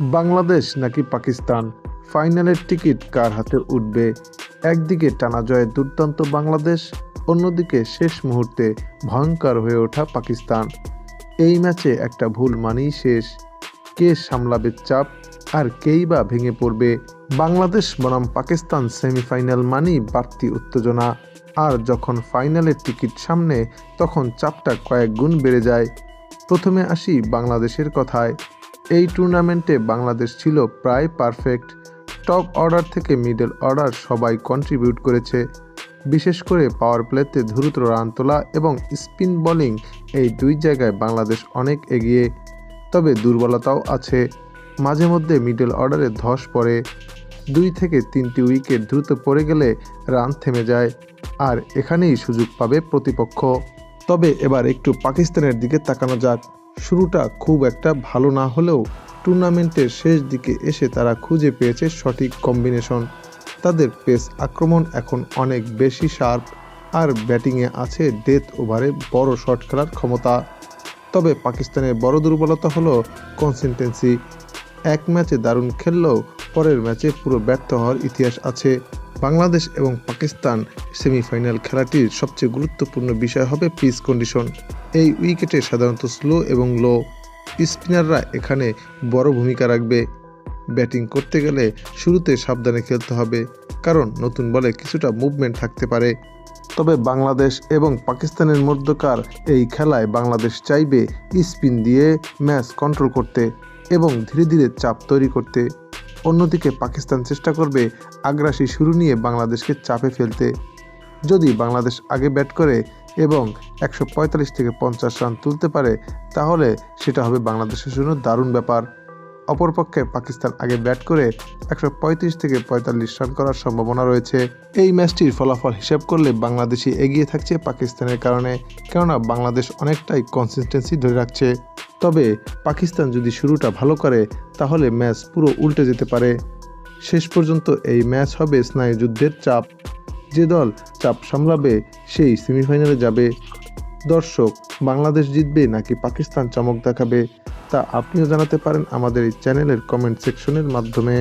বাংলাদেশ নাকি পাকিস্তান, ফাইনালের টিকিট কার হাতে উঠবে? একদিকে টানা জয়ে দুর্দান্ত বাংলাদেশ, অন্যদিকে শেষ মুহূর্তে ভয়ঙ্কর হয়ে ওঠা পাকিস্তান। এই ম্যাচে একটা ভুল মানেই শেষ। কে সামলাবে চাপ, আর কেই বা ভেঙে পড়বে? বাংলাদেশ বনাম পাকিস্তান সেমিফাইনাল মানেই বাড়তি উত্তেজনা, আর যখন ফাইনালের টিকিট সামনে তখন চাপটা কয়েক গুণ বেড়ে যায়। প্রথমে আসি বাংলাদেশের কথায়। এই টুর্নামেন্টে বাংলাদেশ ছিল প্রায় পারফেক্ট। টপ অর্ডার থেকে মিডল অর্ডার সবাই কন্ট্রিবিউট করেছে। বিশেষ করে পাওয়ার প্লেতে দ্রুত রান তোলা এবং স্পিন বোলিং, এই দুই জায়গায় বাংলাদেশ অনেক এগিয়ে। তবে দুর্বলতাও আছে। মাঝে মধ্যে মিডল অর্ডারে ধস পড়ে, 2 থেকে 3টি উইকেট দ্রুত পড়ে গেলে রান থেমে যায়, আর এখানেই সুযোগ পাবে প্রতিপক্ষ। তবে এবার একটু পাকিস্তানের দিকে তাকানো যাক। শুরুটা খুব একটা ভালো না হলেও টুর্নামেন্টের শেষ দিকে এসে তারা খুঁজে পেয়েছে সঠিক কম্বিনেশন। তাদের পেস আক্রমণ এখন অনেক বেশি শার্প, আর ব্যাটিংয়ে আছে ডেথ ওভারে বড় শট খেলার ক্ষমতা। তবে পাকিস্তানের বড় দুর্বলতা হলো কনসিস্টেন্সি। এক ম্যাচে দারুণ খেললেও পরের ম্যাচে পুরো ব্যর্থ হওয়ার ইতিহাস আছে। বাংলাদেশ এবং পাকিস্তান সেমিফাইনাল খেলাটির সবচেয়ে গুরুত্বপূর্ণ বিষয় হবে পিচ কন্ডিশন। এই উইকেটে সাধারণত স্লো এবং লো স্পিনাররা এখানে বড় ভূমিকা রাখবে। ব্যাটিং করতে গেলে শুরুতে সাবধানে খেলতে হবে, কারণ নতুন বলে কিছুটা মুভমেন্ট থাকতে পারে। তবে বাংলাদেশ এবং পাকিস্তানের মধ্যকার এই খেলায় বাংলাদেশ চাইবে স্পিন দিয়ে ম্যাচ কন্ট্রোল করতে এবং ধীরে ধীরে চাপ তৈরি করতে। অন্যদিকে পাকিস্তান চেষ্টা করবে আগ্রাসী শুরু নিয়ে বাংলাদেশকে চাপে ফেলতে। যদি বাংলাদেশ আগে ব্যাট করে এবং 145 থেকে 50 রান তুলতে পারে, তাহলে সেটা হবে বাংলাদেশের জন্য দারুণ ব্যাপার। অপরপক্ষে পাকিস্তান আগে ব্যাট করে 135 থেকে 45 রান করার সম্ভাবনা রয়েছে। এই ম্যাচটির ফলাফল হিসাব করলে বাংলাদেশই এগিয়ে থাকছে পাকিস্তানের কারণে, কেননা বাংলাদেশ অনেকটাই কনসিস্টেন্সি ধরে রাখছে। তবে পাকিস্তান যদি শুরুটা ভালো করে, তাহলে ম্যাচ পুরো উল্টে যেতে পারে। শেষ পর্যন্ত এই ম্যাচ হবে স্নায়ুযুদ্ধের চাপ। যে দল চাপ সামলাবে সেই সেমিফাইনালে যাবে। দর্শক, বাংলাদেশ জিতবে নাকি পাকিস্তান চমক দেখাবে, তা আপনিও জানাতে পারেন আমাদের এই চ্যানেলের কমেন্ট সেকশনের মাধ্যমে।